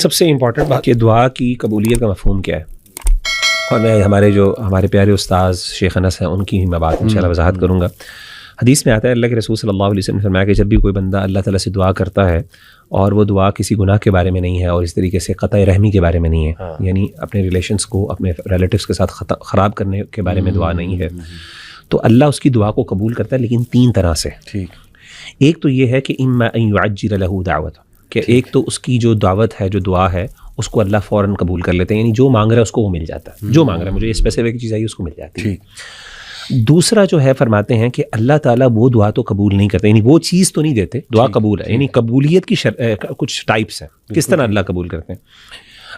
سب سے امپورٹنٹ بات کہ دعا کی قبولیت کا مفہوم کیا ہے، اور میں ہمارے پیارے استاذ شیخ انس ہیں ان کی ہی میں بات انشاءاللہ وضاحت کروں گا. حدیث میں آتا ہے اللہ کے رسول صلی اللہ علیہ وسلم نے فرمایا کہ جب بھی کوئی بندہ اللہ تعالیٰ سے دعا کرتا ہے اور وہ دعا کسی گناہ کے بارے میں نہیں ہے اور اس طریقے سے قطع رحمی کے بارے میں نہیں ہے، یعنی اپنے ریلیشنس کو اپنے ریلیٹیوز کے ساتھ خراب کرنے کے بارے میں دعا نہیں ہے، تو اللہ اس کی دعا کو قبول کرتا ہے، لیکن 3 طرح سے. ایک تو یہ ہے کہ اما ان یعجل له دعوت، کہ ایک تو اس کی جو دعوت ہے، جو دعا ہے، اس کو اللہ فوراً قبول کر لیتے ہیں، یعنی جو مانگ رہا ہے اس کو وہ مل جاتا ہے، جو مانگ رہا ہے مجھے اسپیسیفک چیز آئی اس کو مل جاتی ہے. دوسرا جو ہے فرماتے ہیں کہ اللہ تعالیٰ وہ دعا تو قبول نہیں کرتے، یعنی وہ چیز تو نہیں دیتے، دعا قبول ہے، یعنی قبولیت کی کچھ ٹائپس ہیں. کس طرح اللہ قبول کرتے ہیں؟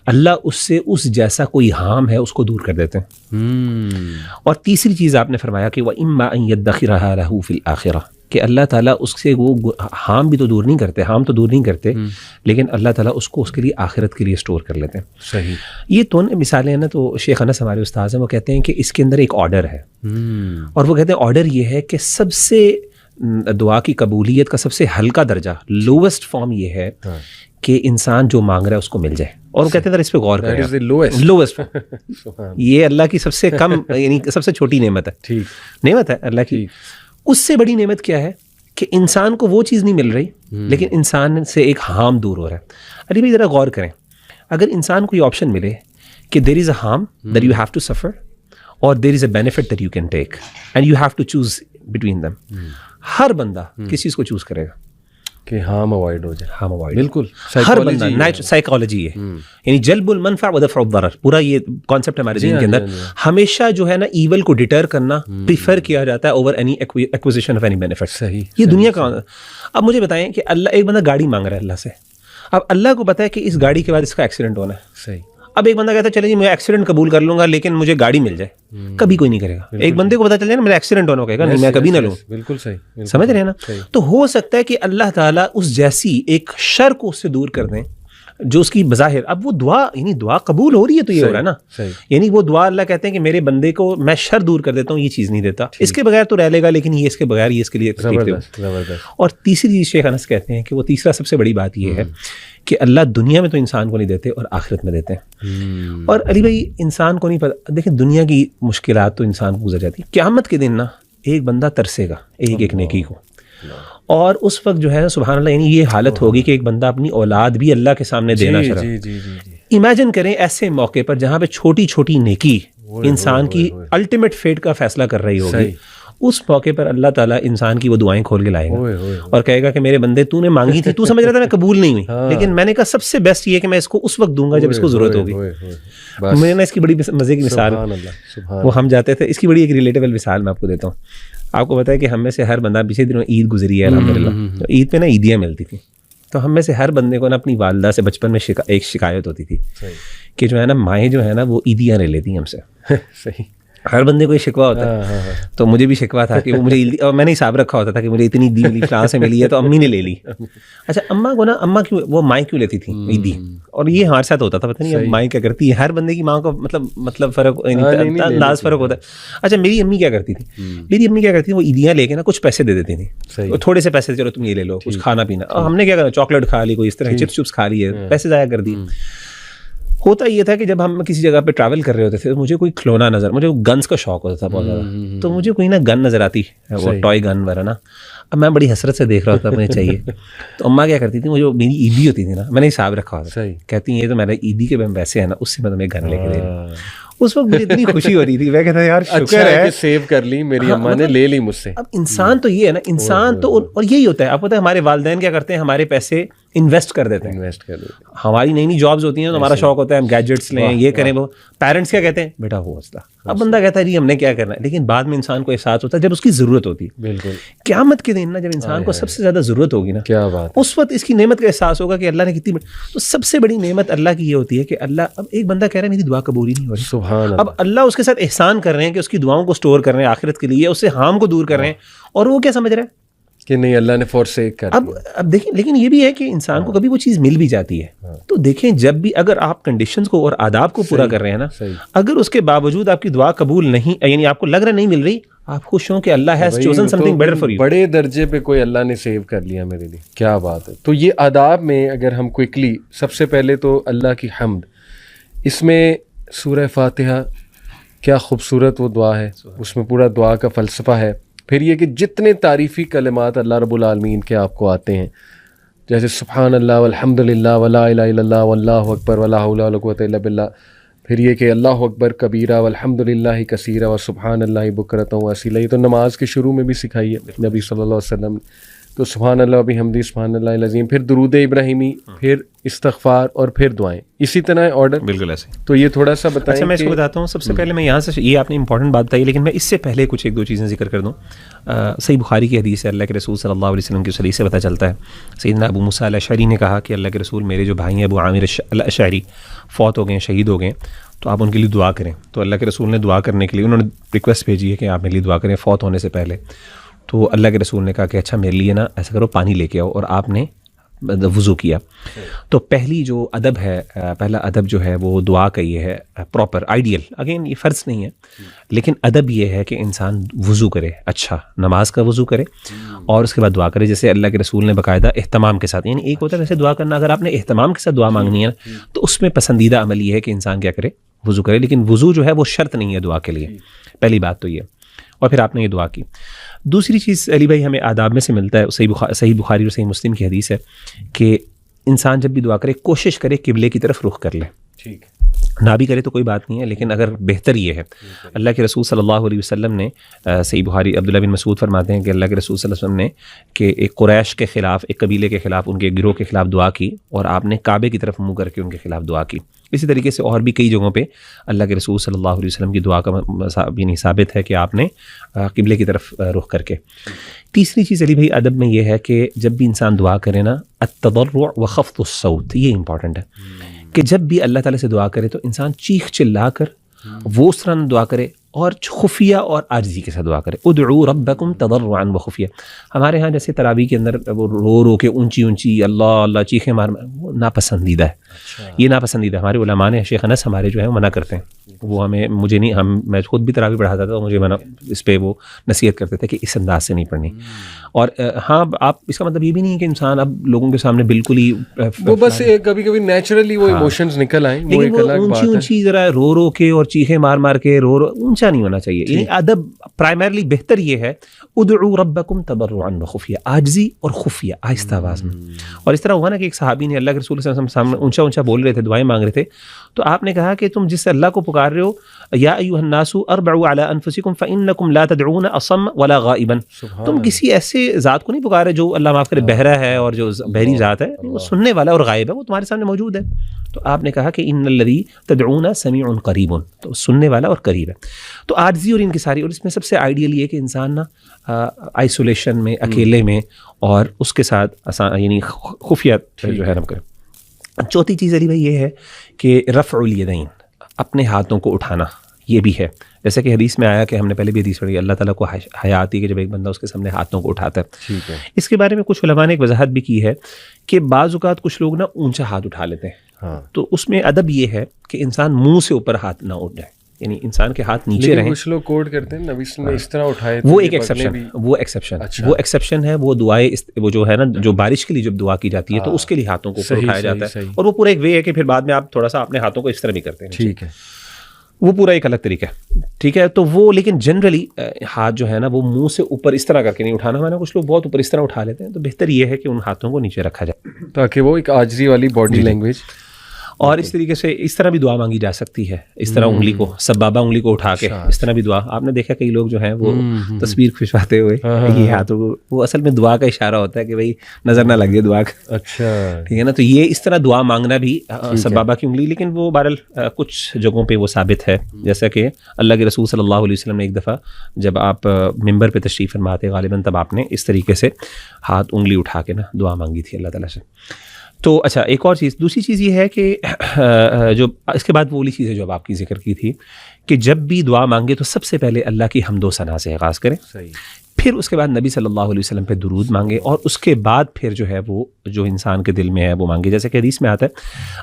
اللہ اس سے اس جیسا کوئی ہارم ہے اس کو دور کر دیتے ہیں. اور تیسری چیز آپ نے فرمایا کہ وَإِمَّا أَن يَدَّخِرَهَا لَهُ فِي الْآخِرَةِ، کہ اللہ تعالیٰ اس سے وہ ہارم بھی تو دور نہیں کرتے، ہارم تو دور نہیں کرتے، لیکن اللہ تعالیٰ اس کو اس کے لیے آخرت کے لیے اسٹور کر لیتے ہیں. صحیح. یہ تو مثالیں ہیں نا. تو شیخ انس ہمارے استاذ ہیں، وہ کہتے ہیں کہ اس کے اندر ایک آرڈر ہے، اور وہ کہتے ہیں آرڈر یہ ہے کہ سب سے دعا کی قبولیت کا سب سے ہلکا درجہ، لووسٹ فارم یہ ہے کہ انسان جو مانگ رہا ہے اس کو مل جائے. اور وہ کہتے ہیں اس پہ غور کریں، لووسٹ یہ اللہ کی سب سے کم یعنی سب سے چھوٹی نعمت ہے، نعمت ہے اللہ کی. اس سے بڑی نعمت کیا ہے کہ انسان کو وہ چیز نہیں مل رہی لیکن انسان سے ایک ہارم دور ہو رہا ہے. علی بھائی ذرا غور کریں، اگر انسان کو یہ آپشن ملے کہ there is a harm that you have to suffer اور there is a benefit that you can take and you have to choose between them, ہر بندہ کس چیز کو چوز کرے گا کہ ہارم اوائڈ ہو جائے. ہارم اوائڈ بالکل، ہر بندہ سائیکالوجی ہے، یعنی جلب المنفع ودفع الضرر، پورا یہ کانسیپٹ ہمارے دین کے اندر ہمیشہ جو ہے نا ایول کو ڈیٹر کرنا پریفر کیا جاتا ہے over any acquisition of any benefit. صحیح. یہ دنیا کا. اب مجھے بتائیں کہ اللہ ایک بندہ گاڑی مانگ رہا ہے اللہ سے، اب اللہ کو پتا ہے کہ اس گاڑی کے بعد اس کا ایکسیڈنٹ ہونا ہے. صحیح. اب ایک بندہ کہتا ہے چلے جی میں ایکسیڈنٹ قبول کر لوں گا لیکن مجھے گاڑی مل جائے، کبھی کوئی نہیں کرے گا. ایک بندے کو پتا چل جائے نا میرا ایکسیڈنٹ ہونا، کہے گا نہیں میں کبھی نہ لوں. بالکل صحیح. سمجھ رہے ہیں نا. تو ہو سکتا ہے کہ اللہ تعالیٰ اس جیسی ایک شر کو اس سے دور کر دیں جو اس کی بظاہر، اب وہ دعا یعنی دعا قبول ہو رہی ہے تو یہ ہو رہا ہے نا، یعنی وہ دعا اللہ کہتے ہیں کہ میرے بندے کو میں شر دور کر دیتا ہوں، یہ چیز نہیں دیتا، اس کے بغیر تو رہ لے گا لیکن یہ اس کے بغیر یہ اس کے لیے. اور تیسری چیز شیخ انس کہتے ہیں کہ وہ تیسرا سب سے بڑی بات یہ ہے کہ اللہ دنیا میں تو انسان کو نہیں دیتے اور آخرت میں دیتے ہیں. اور علی بھائی انسان کو نہیں پتا، دیکھیں دنیا کی مشکلات تو انسان کو گزر جاتی ہے، قیامت کے دن نا ایک بندہ ترسے گا ایک نیکی کو، اور اس وقت جو ہے سبحان اللہ یعنی یہ حالت ہوگی کہ ایک بندہ اپنی اولاد بھی اللہ کے سامنے دینا چاہ رہا ہے. امیجن کریں ایسے موقع پر جہاں پہ چھوٹی چھوٹی نیکی انسان کی الٹیمیٹ فیٹ کا فیصلہ کر رہی ہوگی، اس موقع پر اللہ تعالیٰ انسان کی وہ دعائیں کھول کے لائے گا اور کہے گا کہ میرے بندے تو نے مانگی تھی، تو سمجھ رہا تھا میں قبول نہیں ہوئی، لیکن میں نے کہا سب سے بیسٹ یہ کہ میں اس کو اس وقت دوں گا جب اس کو ضرورت ہوگی. میں نے اس کی بڑی مزے کی مثال، وہ ہم جاتے تھے، اس کی بڑی ایک ریلیٹیبل مثال میں آپ کو دیتا ہوں. آپ کو پتا ہے کہ ہم میں سے ہر بندہ، پچھلے دنوں عید گزری ہے الحمدللہ، تو عید پہ نا عیدیاں ملتی تھیں، تو ہم میں سے ہر بندے کو نا اپنی والدہ سے بچپن میں ایک شکایت ہوتی تھی کہ جو ہے نا مائیں جو ہے نا وہ عیدیاں لے لیتی ہیں ہم سے. صحیح. ہر بندے کو یہ شکوہ ہوتا ہے، تو مجھے بھی شکوہ تھا کہ وہ مجھے، اور میں نے حساب رکھا ہوتا تھا کہ مجھے اتنی عیدی ملی فلاں سے ملی ہے تو امی نے لے لی. اچھا اماں کو نا، اماں کیوں وہ مائیں کیوں لیتی تھی عیدی، اور یہ ہمارے ساتھ ہوتا تھا، پتہ نہیں مائیں کیا کرتی ہے، ہر بندے کی ماں کو مطلب فرق، انداز فرق ہوتا ہے. اچھا میری امی کیا کرتی تھی، وہ عیدیاں لے کے نا کچھ پیسے دے دیتی تھیں، تھوڑے سے پیسے، چلو تم یہ لے لو کچھ کھانا پینا، اور ہم نے کیا کرنا چاکلیٹ کھا لی، کوئی اس طرح چپس کھا لیے، پیسے ضائع کر دیے. ہوتا یہ تھا کہ جب ہم کسی جگہ پہ ٹریول کر رہے ہوتے تھے، مجھے کوئی کھلونا نظر، مجھے گنز کا شوق ہوتا تھا بہت زیادہ، تو مجھے کوئی نا گن نظر آتی، وہ ٹوائے گن وغیرہ نا، اب میں بڑی حسرت سے دیکھ رہا تھا مجھے چاہیے. تو اماں کیا کرتی تھی، مجھے میری عیدی ہوتی تھی نا، میں نے حساب رکھا ہوتا، کہتی ہیں یہ تو میرا عیدی کے پیسے ہیں نا، اس سے میں تمہیں گن لے کے دے رہی ہوں. اس وقت مجھے اتنی خوشی ہو رہی تھی، میں کہتا یار شکر ہے سیو کر لی میری اماں نے، لے لی مجھ سے. اب انسان تو یہ ہے نا، انسان تو، اور یہی ہوتا ہے آپ پتہ ہے ہمارے والدین کیا کرتے ہیں، ہمارے پیسے انویسٹ کر دیتے ہیں. ہماری نئی نئی جابز ہوتی ہیں تو ہمارا شوق ہوتا ہے ہم گیجٹس لیں، یہ کریں، وہ پیرنٹس کیا کہتے ہیں بیٹا ہو مسئلہ. اب بندہ کہتا ہے جی ہم نے کیا کرنا ہے، لیکن بعد میں انسان کو احساس ہوتا ہے جب اس کی ضرورت ہوتی ہے. بالکل. قیامت کے دن نا جب انسان کو سب سے زیادہ ضرورت ہوگی نا، کیا بات، اس وقت اس کی نعمت کا احساس ہوگا کہ اللہ نے کتنی بڑی. تو سب سے بڑی نعمت اللہ کی یہ ہوتی ہے کہ اللہ، اب ایک بندہ کہہ رہا ہے میری دعا قبول ہی نہیں ہو رہی، سبحان اللہ، اب اللہ اس کے ساتھ احسان کر رہے ہیں کہ اس کی دعاؤں کو اسٹور کر رہے ہیں آخرت کے لیے، اس سے ہارم کو دور کر رہے ہیں، اور وہ کیا سمجھ رہا ہے کہ نہیں اللہ نے فورسیک کر. اب دیکھیں، لیکن یہ بھی ہے کہ انسان کو کبھی وہ چیز مل بھی جاتی ہے. تو دیکھیں جب بھی اگر آپ کنڈیشنز کو اور آداب کو پورا کر رہے ہیں نا، اگر اس کے باوجود آپ کی دعا قبول نہیں، یعنی آپ کو لگ رہا نہیں مل رہی، آپ خوش ہوں کہ اللہ has chosen something better for you. بڑے درجے پہ کوئی اللہ نے سیو کر لیا میرے لیے, کیا بات ہے. تو یہ آداب میں اگر ہم کوئکلی, سب سے پہلے تو اللہ کی حمد, اس میں سورہ فاتحہ کیا خوبصورت وہ دعا ہے, اس میں پورا دعا کا فلسفہ ہے. پھر یہ کہ جتنے تعریفی کلمات اللہ رب العالمین کے آپ کو آتے ہیں, جیسے سبحان اللہ والحمد للہ ولا الہ الا اللہ واللہ اکبر ولا حول ولا قوۃ الا باللہ. پھر یہ کہ اللہ اکبر کبیرہ والحمد للہ کثیرہ وسبحان اللہ بکرۃ واصیلہ. یہ تو نماز کے شروع میں بھی سکھائی ہے نبی صلی اللہ علیہ وسلم. تو سبحان اللہ بحمدہ سبحان اللہ العظیم, پھر درود ابراہیمی, پھر استغفار, اور پھر دعائیں, اسی طرح آرڈر. بالکل ایسے. تو یہ تھوڑا سا بتائیں. اچھا میں اس کو بتاتا ہوں. سب سے پہلے میں یہاں سے, یہ آپ نے امپورٹنٹ بات بتائی, لیکن میں اس سے پہلے کچھ ایک دو چیزیں ذکر کر دوں. صحیح بخاری کی حدیث ہے, اللہ کے رسول صلی اللہ علیہ وسلم کی حدیث سے پتہ چلتا ہے, سیدنا ابو موسیٰ الاشعری نے کہا کہ اللہ کے رسول, میرے جو بھائی ہیں ابو عامر الاشعری فوت ہو گئے, شہید ہو گئے, تو آپ ان کے لیے دعا کریں. تو اللہ کے رسول نے دعا کرنے کے لیے انہوں نے ریکویسٹ بھیجی ہے کہ آپ میرے لیے دعا کریں فوت ہونے سے پہلے. تو اللہ کے رسول نے کہا کہ اچھا میرے لیے نا ایسا کرو, پانی لے کے آؤ, اور آپ نے وضو کیا. تو پہلی جو ادب ہے, پہلا ادب جو ہے وہ دعا کا یہ ہے پراپر آئیڈیل. اگین یہ فرض نہیں ہے, لیکن ادب یہ ہے کہ انسان وضو کرے, اچھا نماز کا وضو کرے, اور اس کے بعد دعا کرے. جیسے اللہ کے رسول نے باقاعدہ اہتمام کے ساتھ, یعنی ایک ہوتا ہے ویسے دعا کرنا, اگر آپ نے اہتمام کے ساتھ دعا مانگنی ہے تو اس میں پسندیدہ عمل یہ ہے کہ انسان کیا کرے, وضو کرے. لیکن وضو جو ہے وہ شرط نہیں ہے دعا کے لیے, پہلی بات تو یہ. اور پھر آپ نے یہ دعا کی. دوسری چیز علی بھائی ہمیں آداب میں سے ملتا ہے, صحیح بخاری اور صحیح مسلم کی حدیث ہے کہ انسان جب بھی دعا کرے کوشش کرے قبلے کی طرف رخ کر لے. ٹھیک ہے, نہ بھی کرے تو کوئی بات نہیں ہے, لیکن اگر بہتر یہ ہے, اللہ کے رسول صلی اللہ علیہ وسلم نے, صحیح بخاری عبداللہ بن مسعود فرماتے ہیں کہ اللہ کے رسول صلی اللہ علیہ وسلم نے کہ ایک قریش کے خلاف, ایک قبیلے کے خلاف, ان کے گروہ کے خلاف دعا کی, اور آپ نے کعبے کی طرف منہ کر کے ان کے خلاف دعا کی. اسی طریقے سے اور بھی کئی جگہوں پہ اللہ کے رسول صلی اللہ علیہ وسلم کی دعا کا یعنی ثابت ہے کہ آپ نے قبلے کی طرف رخ کر کے. تیسری چیز علی بھائی ادب میں یہ ہے کہ جب بھی انسان دعا کرے نا, التضرع وخفض الصوت, یہ امپورٹنٹ ہے کہ جب بھی اللہ تعالیٰ سے دعا کرے تو انسان چیخ چلا کر وہ اس طرح دعا کرے, اور خفیہ اور عاجزی کے ساتھ دعا کرے. ادعوا ربکم تضرعا وخفیہ. ہمارے ہاں جیسے تراویح کے اندر وہ رو رو کے اونچی اونچی اللہ اللہ چیخیں مار, وہ ناپسندیدہ ہے. یہ ناپسندیدہ, ہمارے علماء نے, شیخ انس ہمارے جو ہیں وہ منع کرتے ہیں. وہ ہمیں, مجھے نہیں, میں خود بھی تراویح پڑھاتا تھا, مجھے منع, اس پہ وہ نصیحت کرتے تھے کہ اس انداز سے نہیں پڑھنی. اور ہاں آپ, اس کا مطلب یہ بھی نہیں ہے کہ انسان اب لوگوں کے سامنے بالکل ہی وہ بس کبھی کبھی نیچرلی وہ ایموشنز نکل آئیں, وہ ایک الگ بات ہے. اونچی ذرا رو رو کے اور چیخیں مار مار کے رو اونچا نہیں ہونا چاہیے. یعنی ادب پرائمرلی بہتر یہ ہے, ادعوا ربکم تضرعا وخفیہ, عاجزی اور خفیہ, آہستہ آواز میں. اور اس طرح ہوا نا کہ ایک صحابی نے اللہ کے رسول صلی اللہ علیہ وسلم سامنے اونچا اونچا بول رہے تھے, دعائیں مانگ رہے تھے, تو آپ نے کہا کہ تم جس اللہ کو پکار رہے ہو, یا ایھا الناس اربعوا علی انفسکم فانکم لا تدعون اصم ولا غائبا. تم کسی ایسے ذات کو نہیں پکار رہے جو اللہ معاف کرے بہرا ہے, اور جو بہری ذات ہے وہ سننے والا اور غائب ہے, وہ تمہارے سامنے موجود ہے. تو آپ نے کہا کہ ان الذی تدعون سمیع قریب, تو سننے والا اور قریب ہے. تو عاجزی اور انکساری, اور اس میں سب سے آئیڈیل یہ کہ انسان نا آئسولیشن میں, اکیلے میں, اور اس کے ساتھ یعنی خفیہ جو ہے نا کرے. چوتھی چیز علی بھائی یہ ہے کہ رفع الیدین, اپنے ہاتھوں کو اٹھانا, یہ بھی ہے. جیسے کہ حدیث میں آیا کہ ہم نے پہلے بھی حدیث پڑھی, اللہ تعالیٰ کو حیا آتی ہے کہ جب ایک بندہ اس کے سامنے ہاتھوں کو اٹھاتا ہے. اس کے بارے میں کچھ علماء نے ایک وضاحت بھی کی ہے کہ بعض اوقات کچھ لوگ نا اونچا ہاتھ اٹھا لیتے ہیں, تو اس میں ادب یہ ہے کہ انسان منہ سے اوپر ہاتھ نہ اٹھ جائے, یعنی انسان کے ہاتھ نیچے رہیں. کچھ لوگ کوڈ کرتے ہیں نبی صلی اللہ علیہ وسلم اس طرح اٹھائے, وہ ایک ایکسیپشن ہے. وہ دعائیں, وہ جو ہے نا, جو بارش کے لیے جب دعا کی جاتی ہے تو اس کے لیے ہاتھوں کو اٹھایا جاتا ہے, اور وہ پورا ایک وے ہے کہ پھر بعد میں آپ تھوڑا سا اپنے ہاتھوں کو اس طرح بھی کرتے ہیں. ٹھیک ہے, وہ پورا ایک الگ طریقہ ہے. ٹھیک ہے, تو وہ لیکن جنرلی ہاتھ جو ہے نا وہ منہ سے اوپر اس طرح کر کے نہیں اٹھانا. میں نے کچھ لوگ بہت اوپر اس طرح اٹھا لیتے ہیں, تو بہتر یہ ہے کہ ان ہاتھوں کو نیچے رکھا جائے تاکہ وہ ایک عاجزی والی باڈی لینگویج. اور اس طریقے سے اس طرح بھی دعا مانگی جا سکتی ہے, اس طرح انگلی کو, سبابہ انگلی کو اٹھا کے اس طرح بھی دعا. آپ نے دیکھا کئی لوگ جو ہیں وہ تصویر کھنچواتے ہوئے یہ ہاتھوں کو, وہ اصل میں دعا کا اشارہ ہوتا ہے کہ بھائی نظر نہ لگ جائے دعا کا. اچھا, ٹھیک ہے نا. تو یہ اس طرح دعا مانگنا بھی سبابہ کی انگلی, لیکن وہ بہرحال کچھ جگہوں پہ وہ ثابت ہے. جیسا کہ اللہ کے رسول صلی اللہ علیہ وسلم نے ایک دفعہ جب آپ ممبر پہ تشریف فرماتے غالباً, تب آپ نے اس طریقے سے ہاتھ انگلی اٹھا کے نا دعا مانگی تھی اللہ تعالیٰ سے. تو اچھا, ایک اور چیز, دوسری چیز یہ ہے کہ جو اس کے بعد وہ والی چیز ہے جو آپ کی ذکر کی تھی کہ جب بھی دعا مانگے تو سب سے پہلے اللہ کی حمد و ثنا سے آغاز کریں. پھر اس کے بعد نبی صلی اللہ علیہ وسلم پہ درود مانگے, اور اس کے بعد پھر جو ہے وہ جو انسان کے دل میں ہے وہ مانگے. جیسے کہ حدیث میں آتا ہے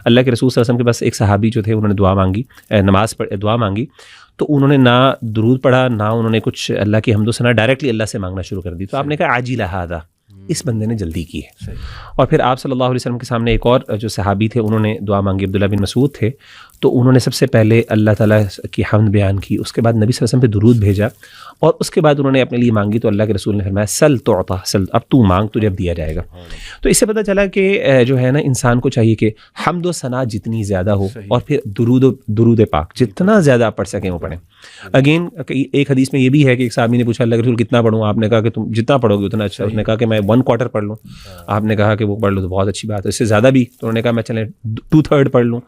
اللہ کے رسول صلی اللہ علیہ وسلم کے پاس ایک صحابی جو تھے, انہوں نے دعا مانگی, نماز پڑھ دعا مانگی, تو انہوں نے نہ درود پڑھا نہ انہوں نے کچھ اللہ کی حمد و ثنا، ڈائریکٹلی اللہ سے مانگنا شروع کر دی. تو آپ نے کہا عاجل ھذا، اس بندے نے جلدی کی ہے. اور پھر آپ صلی اللہ علیہ وسلم کے سامنے ایک اور جو صحابی تھے انہوں نے دعا مانگی، عبداللہ بن مسعود تھے، تو انہوں نے سب سے پہلے اللہ تعالیٰ کی حمد بیان کی، اس کے بعد نبی صلی اللہ علیہ وسلم پہ درود بھیجا، اور اس کے بعد انہوں نے اپنے لیے مانگی تو اللہ کے رسول نے فرمایا سل تعطیٰ، سل، اب تو مانگ تجھے اب دیا جائے گا. تو اس سے پتہ چلا کہ جو ہے نا انسان کو چاہیے کہ حمد و ثنا جتنی زیادہ ہو، اور پھر درود پاک جتنا زیادہ آپ پڑھ سکیں وہ پڑھیں. اگین ایک حدیث میں یہ بھی ہے کہ ایک صحابی نے پوچھا اللہ کے رسول کتنا پڑھوں؟ آپ نے کہا کہ تم جتنا پڑھو گے اتنا اچھا. اس نے کہا کہ میں 1/4 پڑھ لوں. آپ نے کہا کہ وہ پڑھ لو تو بہت اچھی بات ہے. اس سے زیادہ بھی؟ تو انہوں نے کہا میں چلیں 2/3 پڑھ لوں.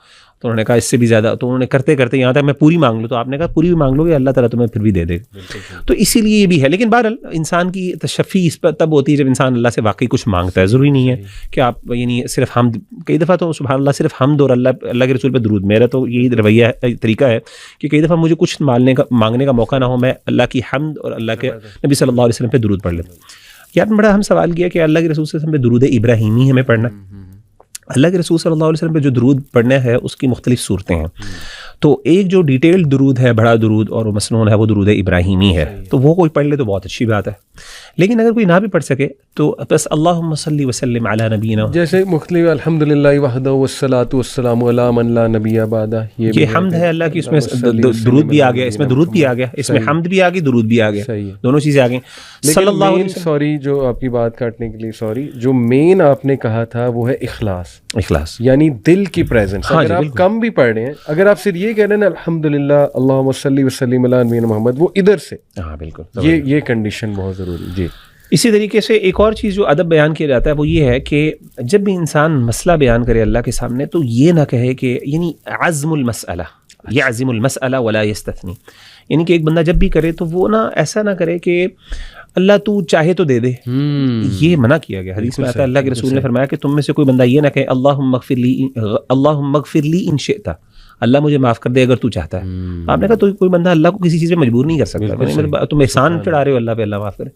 تو انہوں نے کہا اس سے بھی زیادہ. تو انہوں نے کرتے کرتے یہاں تک میں پوری مانگ لوں. تو آپ نے کہا پوری بھی مانگ لو گے اللہ تعالیٰ تمہیں پھر بھی دے دے گا. تو اسی لیے یہ بھی ہے. لیکن بہرحال انسان کی تشفی اس پر تب ہوتی ہے جب انسان اللہ سے واقعی کچھ مانگتا ہے. ضروری نہیں ہے کہ آپ یعنی صرف حمد. کئی دفعہ تو سبحان اللہ صرف حمد اور اللہ کے رسول پہ درود. میرا تو یہی رویہ طریقہ ہے کہ کئی دفعہ مجھے کچھ مانگنے کا موقع نہ ہو، میں اللہ کی حمد اور اللہ کے نبی صلی اللہ علیہ وسلم پہ درود پڑھ لیتا ہوں. یار بڑا ہم سوال کیا کہ اللہ کے رسول صلی اللہ علیہ وسلم پہ درود ابراہیمی ہمیں پڑھنا. اللہ کے رسول صلی اللہ علیہ وسلم پہ جو درود پڑھنا ہے اس کی مختلف صورتیں ہیں. تو ایک جو ڈیٹیلڈ درود ہے، بڑا درود اور وہ مسنون ہے، وہ درود ابراہیمی ہے. تو وہ کوئی پڑھ لے تو بہت اچھی بات ہے. لیکن اگر کوئی نہ بھی پڑھ سکے تو بس اللہم صلی وسلم علی نبینا، جیسے مختلف الحمدللہ وحدہ والصلاۃ والسلام علی من لا نبی بعدہ، یہ حمد ہے اللہ کی. اس میں درود بھی آ گیا، اس میں درود بھی آ گیا، اس میں حمد بھی آ گئی، درود بھی آ گیا، دونوں چیزیں آ گئیں. صلی اللہ علیہ وسلم. سوری جو آپ کی بات کاٹنے کے لیے سوری، جو مین آپ نے کہا تھا وہ ہے اخلاص، یعنی دل کی پریزنس. اگر آپ کم بھی پڑھ رہے ہیں، اگر آپ صرف یہ کہہ رہے ہیں نا الحمدللہ اللہم صلی وسلم علی نبینا محمد، وہ ادھر سے، ہاں بالکل یہ کنڈیشن بہت ضروری. جی اسی طریقے سے ایک اور چیز جو ادب بیان کیا جاتا ہے وہ یہ ہے کہ جب بھی انسان مسئلہ بیان کرے اللہ کے سامنے تو یہ نہ کہے کہ یعنی عزم المسئلہ، یعزم المسئلہ ولا یستثنی، یعنی کہ ایک بندہ جب بھی کرے تو وہ نہ ایسا نہ کرے کہ اللہ تو چاہے تو دے دے. یہ منع کیا گیا. حدیث میں آتا ہے اللہ کے رسول نے فرمایا کہ تم میں سے کوئی بندہ یہ نہ کہے اللہم اغفر لی ان شئت، اللہ مجھے معاف کر دے اگر تو چاہتا ہے. آپ نے کہا تو کوئی بندہ اللہ کو کسی چیز پہ مجبور نہیں کر سکتا. تم احسان چڑھا رہے ہو اللہ پہ اللہ معاف کرے،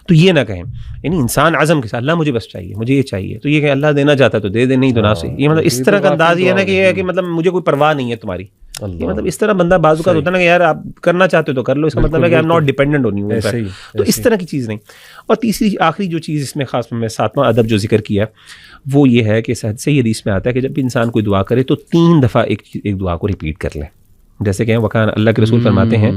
تو یہ نہ کہیں. یعنی انسان عزم کے ساتھ اللہ مجھے بس چاہیے، مجھے یہ چاہیے، تو یہ کہ اللہ دینا چاہتا ہے تو دے دے، نہیں تو نہ سے. یہ مطلب اس طرح کا انداز یہ ہے نا کہ یہ ہے کہ مطلب مجھے کوئی پرواہ نہیں ہے تمہاری. یہ مطلب اس طرح بندہ بعض اوقات ہوتا ہے نا کہ یار آپ کرنا چاہتے ہو تو کر لو، اس کا مطلب ہے کہ آپ ناٹ ڈیپینڈنٹ ہونی ہوں. تو اس طرح کی چیز نہیں. اور تیسری آخری جو چیز اس میں خاص میں 7واں ادب جو ذکر کیا وہ یہ ہے کہ صحیح حدیث میں آتا ہے کہ جب بھی انسان کوئی دعا کرے تو 3 دفعہ ایک دعا کو ریپیٹ کر لے. جیسے کہ وکان اللہ کے رسول فرماتے ہیں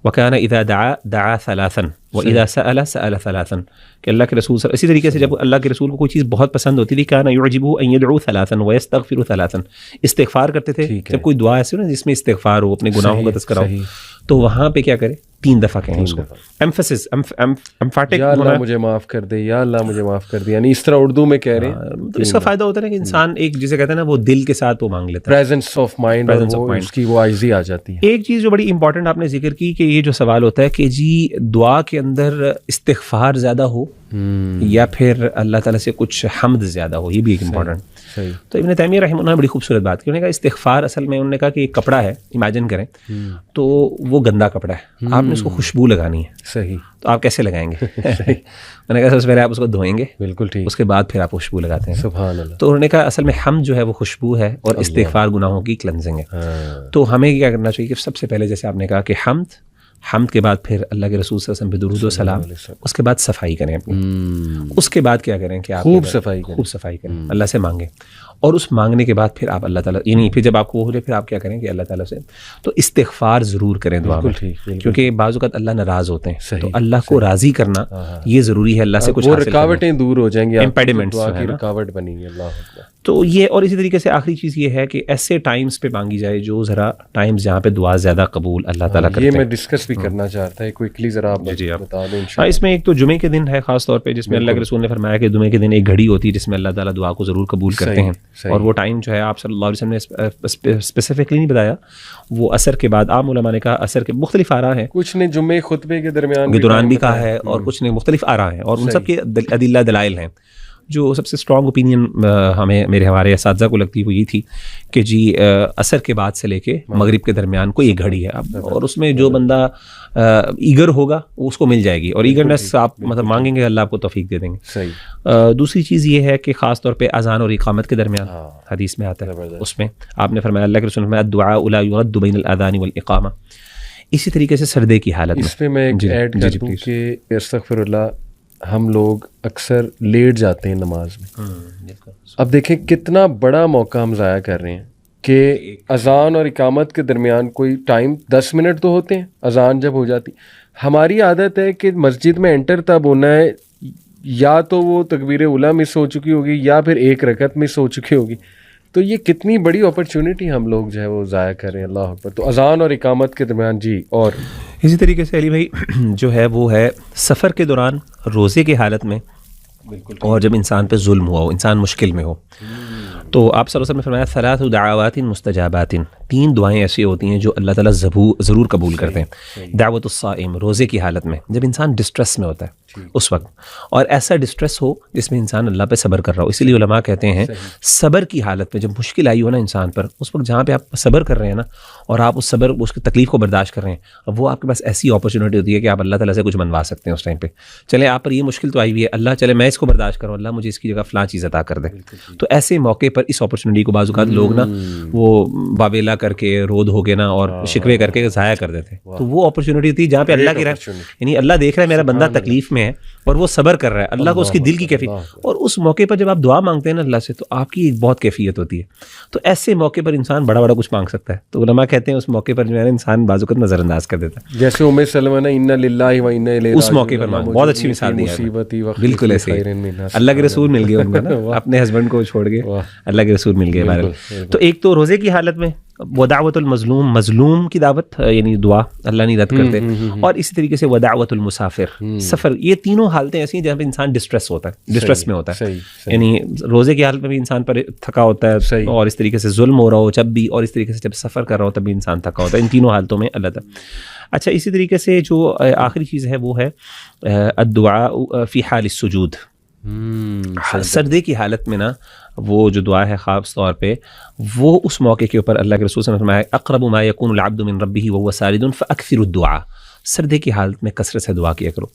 وکان اذا دعا ثلاثا واذا سأل ثلاثا، کہ اللہ کے رسول اسی طریقے سے جب اللہ کے رسول کو کوئی چیز بہت پسند ہوتی تھی کان یعجبہ ان یدعو ثلاثا ویستغفر ثلاثا، استغفار کرتے تھے. جب کوئی دعا ایسی ہو نا جس میں استغفار ہو، اپنے گناہوں کا تذکرہ ہو، تو وہاں پہ کیا کرے 3 دفعہ کہیں اس کو. ایمفسس ایمفیٹک، یا اللہ مجھے معاف کر دے، یا اللہ مجھے معاف کر دے، یعنی اس طرح اردو میں کہہ رہے ہیں. تو اس کا فائدہ ہوتا ہے نا کہ انسان ایک جسے کہتے ہیں نا وہ دل کے ساتھ وہ مانگ لیتا ہے، پریزنس آف مائنڈ، اس کی وہ عاجزی آ جاتی ہے. ایک چیز جو بڑی امپورٹنٹ آپ نے ذکر کی کہ یہ جو سوال ہوتا ہے کہ جی دعا کے اندر استغفار زیادہ ہو یا پھر اللہ تعالیٰ سے کچھ حمد زیادہ ہو، یہ بھی ایک امپورٹنٹ. تو ابن تیمیہ رحمہ اللہ نے بڑی خوبصورت بات کی. انہوں نے کہا استغفار اصل میں انہوں نے کہا کہ ایک کپڑا ہے، امیجن کریں تو وہ گندا کپڑا ہے، آپ نے اس کو خوشبو لگانی ہے. صحیح. تو آپ کیسے لگائیں گے؟ میں نے کہا سب سے پہلے آپ اس کو دھوئیں گے، بالکل ٹھیک، اس کے بعد پھر آپ خوشبو لگاتے ہیں. سبحان اللہ. تو انہوں نے کہا اصل میں حمد جو ہے وہ خوشبو ہے اور استغفار گناہوں کی کلنزنگ ہے. تو ہمیں کیا کرنا چاہیے کہ سب سے پہلے جیسے آپ نے کہا کہ حمد کے بعد پھر اللہ کے رسول صلی اللہ علیہ وسلم پہ درود و سلام، اس کے بعد صفائی کریں اپنی. اس کے بعد کیا کریں کہ آپ خوب صفائی کریں، اللہ سے مانگیں. اور اس مانگنے کے بعد پھر آپ اللہ تعالیٰ یعنی پھر جب آپ کو ہو جائے پھر آپ کیا کریں کہ اللہ تعالیٰ سے تو استغفار ضرور کریں دعا میں، کیونکہ بعض اوقات اللہ ناراض ہوتے ہیں. تو اللہ کو راضی کرنا یہ ضروری ہے. اللہ سے کچھ رکاوٹیں دور ہو جائیں گی، امپیڈمنٹس رکاوٹ بنیں گی. اللہ اکبر. تو یہ اور اسی طریقے سے آخری چیز یہ ہے کہ ایسے ٹائمز پہ مانگی جائے جو ذرا ٹائمز جہاں پہ دعا زیادہ قبول اللہ تعالیٰ کرتے ہیں. یہ میں ڈسکس بھی کرنا چاہتا ہے کوئکلی، ذرا آپ بتا دیں. اس میں ایک تو جمعے کے دن ہے خاص طور پہ، جس میں اللہ کے رسول نے فرمایا کہ جمعے کے دن ایک گھڑی ہوتی ہے جس میں اللہ تعالیٰ دعا کو ضرور قبول کرتے ہیں. اور وہ ٹائم جو ہے آپ صلی اللہ علیہ وسلم نے اسپیسیفکلی نہیں بتایا، وہ عصر کے بعد. عام علماء نے کہا عصر کے مختلف آراء ہیں، کچھ نے جمعے خطبے کے دوران بھی کہا ہے اور کچھ نے مختلف آراء ہیں اور ان سب کے ادلہ دلائل ہیں. جو سب سے اسٹرانگ اوپینین ہمارے اساتذہ کو لگتی وہ یہ تھی کہ جی عصر کے بعد سے لے کے مغرب کے درمیان کوئی ایک گھڑی ہے، اور اس میں جو بندہ ایگر ہوگا اس کو مل جائے گی، اور ایگرنیس آپ مطلب مانگیں گے اللہ آپ کو توفیق دے دیں گے. دوسری چیز یہ ہے کہ خاص طور پہ اذان اور اقامت کے درمیان حدیث میں آتا ہے، اس میں آپ نے فرمایا اللہ کے رسول نے فرمایا الدعاء لا يرد بین الاذان والاقامہ، اسی طریقے سے سردے کی حالت میں اس پہ میں ایک ایڈ کر دوں کہ استغفر اللہ ہم لوگ اکثر لیٹ جاتے ہیں نماز میں. اب دیکھیں کتنا بڑا موقع ہم ضائع کر رہے ہیں کہ اذان اور اقامت کے درمیان کوئی ٹائم 10 منٹ تو ہوتے ہیں. اذان جب ہو جاتی, ہماری عادت ہے کہ مسجد میں انٹر تب ہونا ہے, یا تو وہ تکبیر اولیٰ مس ہو چکی ہوگی یا پھر ایک رکعت مس ہو چکی ہوگی. تو یہ کتنی بڑی اپرچونٹی ہم لوگ جو ہے وہ ضائع کر رہے ہیں. اللہ اکبر. تو اذان اور اقامت کے درمیان جی. اور اسی طریقے سے علی بھائی جو ہے وہ ہے سفر کے دوران, روزے کی حالت میں, بالکل, اور جب انسان پہ ظلم ہوا ہو, انسان مشکل میں ہو, تو آپ صلی اللہ علیہ وسلم نے فرمایا ثلاث دعوات مستجابات, 3 دعائیں ایسی ہوتی ہیں جو اللہ تعالیٰ ضرور قبول کرتے ہیں. دعوت الصائم, روزے کی حالت میں جب انسان ڈسٹریس میں ہوتا ہے اس وقت, اور ایسا ڈسٹریس ہو جس میں انسان اللہ پہ صبر کر رہا ہو. اسی لیے علماء کہتے ہیں صبر کی حالت میں جب مشکل آئی ہو نا انسان پر, اس وقت جہاں پہ آپ صبر کر رہے ہیں نا, اور آپ اس کی تکلیف کو برداشت کر رہے ہیں, اب وہ آپ کے پاس ایسی اپرچونیٹی ہوتی ہے کہ آپ اللہ تعالیٰ سے کچھ منوا سکتے ہیں اس ٹائم پہ. چلے آپ پر یہ مشکل تو آئی ہوئی ہے, اللہ چلے میں اس کو برداشت کروں, اللہ مجھے اس کی جگہ فلاں چیز عطا کر دے. تو ایسے موقع پر اس اپرچونیٹی کو بعض اوقات لوگ نا وہ باویلا کر کے, رود ہو کے نا, اور شکوے کر کے ضائع کر دیتے. تو وہ اپرچونیٹی تھی جہاں پہ اللہ کی رحمت, یعنی اللہ دیکھ رہا ہے میرا بندہ تکلیف میں ہے اور وہ صبر کر رہا ہے, اللہ کو اس کی دل کی کیفیت, اور اس موقع پر جب آپ دعا مانگتے ہیں نا اللہ سے, تو آپ کی ایک بہت کیفیت ہوتی ہے. تو ایسے موقع پر انسان بڑا کچھ مانگ سکتا ہے. تو علماء کہتے ہیں اس موقع پر جو ہے نا انسان بعض اوقات نظر انداز کر دیتا ہے. جیسے ام سلمہ نے انا للہ و انا الیہ اس موقع پر مانگ, بہت اچھی مثال دی ہے, بالکل ایسے اللہ کے رسول مل گئے ان کو نا, اپنے ہسبینڈ کو چھوڑ کے اللہ کے رسول مل گئے. تو ایک تو روزے کی حالت میں ودعوت المظلوم, مظلوم کی دعوت یعنی دعا اللہ نہیں رد کرتے, اور اسی طریقے سے ودعوت المسافر, سفر. یہ تینوں حالتیں ایسی ہیں جہاں پہ انسان ڈسٹریس ہوتا ہے, ڈسٹریس میں ہوتا ہے. یعنی روزے کی حالت میں بھی انسان پر تھکا ہوتا ہے, اور اس طریقے سے ظلم ہو رہا ہو جب بھی, اور اس طریقے سے جب سفر کر رہا ہو تب بھی انسان تھکا ہوتا ہے. ان تینوں حالتوں میں اللہ تعالیٰ. اچھا, اسی طریقے سے جو آخری چیز ہے وہ ہے الدعاء فی حال السجود. سردے کی حالت میں نا وہ جو دعا ہے خاص طور پہ وہ اس موقع کے اوپر اللہ کے رسول صلی اللہ علیہ وسلم نے فرمایا اقرب ما یکون العبد من ربہ وهو ساجد فاکثروا الدعاء. سردے کی حالت میں کثرت سے دعا کیا کرو.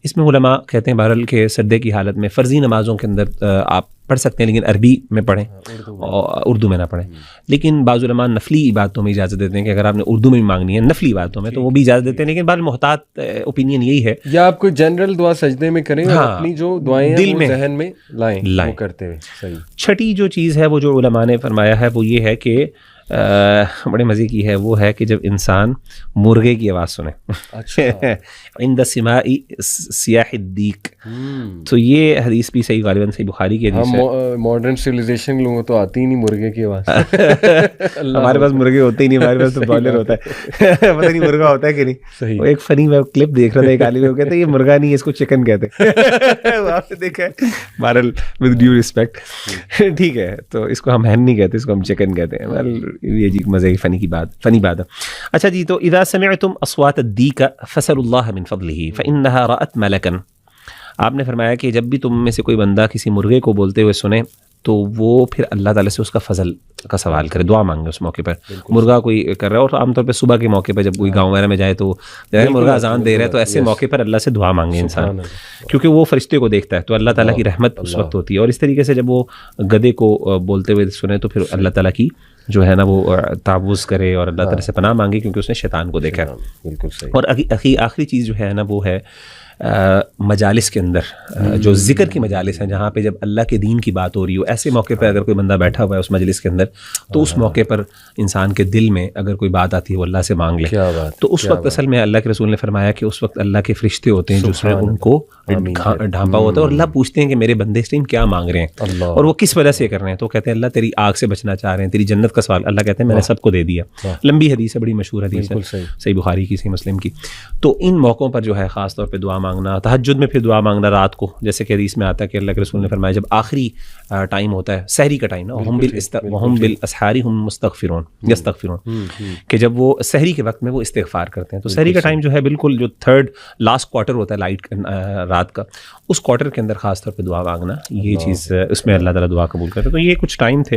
اس میں علماء کہتے ہیں بہرحال کہ سردے کی حالت میں فرضی نمازوں کے اندر آپ پڑھ سکتے ہیں, لیکن عربی میں پڑھیں اور اردو میں نہ پڑھیں. لیکن بعض علماء نفلی عبادتوں میں اجازت دیتے ہیں کہ اگر آپ نے اردو میں بھی مانگنی ہے نفلی عبادتوں میں تو وہ بھی اجازت دیتے ہیں, لیکن بہرحال محتاط اوپینین یہی ہے. یا آپ کوئی جنرل دعا سجدے میں کریں, اپنی جو دعائیں دل میں ذہن میں لائیں وہ کرتے ہوئے. صحیح. چھٹی جو چیز ہے وہ جو علماء نے فرمایا ہے وہ یہ ہے کہ بڑے مزے کی ہے, وہ ہے کہ جب انسان مرغے کی آواز سنے عند سماع سیاح الدیک. تو یہ حدیث بھی صحیح, غالباً صحیح بخاری کی حدیث ہے. ماڈرن سویلائزیشن لوگوں تو آتی ہی نہیں مرغے کی آواز. ہمارے پاس مرغے ہوتے ہی نہیں, ہمارے پاس تو بوائلر ہوتا ہے. پتہ نہیں مرغا ہوتا ہے کہ نہیں. صحیح. ایک فنی میں کلپ دیکھ رہا تھا, ایک عالم وہ کہتے ہیں یہ مرغا نہیں ہے, اس کو چکن کہتے ہیں. آپ نے دیکھا ہے, بہرحال ود ڈیو رسپیکٹ, ٹھیک ہے, تو اس کو ہم ہین نہیں کہتے, اس کو ہم چکن کہتے ہیں. یہ جی مزے کی فنی بات ہے. اچھا جی, تو اذا سمعتم اصوات الدیک فسلوا اللہ من فضلہ فانها رأت ملکا. آپ نے فرمایا کہ جب بھی تم میں سے کوئی بندہ کسی مرغے کو بولتے ہوئے سنے تو وہ پھر اللہ تعالیٰ سے اس کا فضل کا سوال کرے, دعا مانگے اس موقع پر. مرغا کوئی کر رہا ہے, اور عام طور پہ صبح کے موقع پہ جب کوئی گاؤں وغیرہ میں جائے تو مرغا اذان دے رہا ہے, تو ایسے موقع پر اللہ سے دعا مانگے انسان, کیونکہ وہ فرشتے کو دیکھتا ہے تو اللہ تعالیٰ کی رحمت اس وقت ہوتی ہے. اور اس طریقے سے جب وہ گدھے کو بولتے ہوئے سنے تو پھر اللہ تعالیٰ کی جو ہے نا وہ تعوذ کرے اور اللہ تعالیٰ سے پناہ مانگے, کیونکہ اس نے شیطان کو دیکھا ہے. بالکل صحیح. اور آخری چیز جو ہے نا وہ ہے مجالس کے اندر جو ذکر کی مجالس ہیں, جہاں پہ جب اللہ کے دین کی بات ہو رہی ہو, ایسے موقع پہ اگر کوئی بندہ بیٹھا ہوا ہے اس مجلس کے اندر, تو اس موقع پر انسان کے دل میں اگر کوئی بات آتی ہے وہ اللہ سے مانگ لے. تو اس وقت اصل میں اللہ کے رسول نے فرمایا کہ اس وقت اللہ کے فرشتے ہوتے ہیں جو اس میں ان کو ڈھانپا ہوتا ہے, اور اللہ پوچھتے ہیں کہ میرے بندے اس ٹائم کیا مانگ رہے ہیں اور وہ کس وجہ سے کر رہے ہیں. تو کہتے ہیں اللہ تیری آگ سے بچنا چاہ رہے ہیں, تیری جنت کا سوال. اللہ کہتے ہیں میں نے سب کو دے دیا. لمبی حدیث ہے, بڑی مشہور حدیث ہے, صحیح بخاری کی, صحیح مسلم کی. تو ان موقعوں پر جو ہے خاص طور پہ دعا مانگنا, تہجد میں پھر دعا مانگنا رات کو, جیسے کہ حدیث میں آتا ہے کہ اللہ کے رسول نے فرمایا جب آخری ٹائم ہوتا ہے سحری کا ٹائم, وہم بالاسحار هم مستغفرون یستغفرون, کہ جب وہ سحری کے وقت میں وہ استغفار کرتے ہیں. تو سحری کا ٹائم جو ہے بالکل جو تھرڈ لاسٹ کوارٹر ہوتا ہے لائٹ رات کا, اس کوارٹر کے اندر خاص طور پہ دعا مانگنا, یہ چیز اس میں اللہ تعالیٰ دعا قبول کرتے ہیں. تو یہ کچھ ٹائم تھے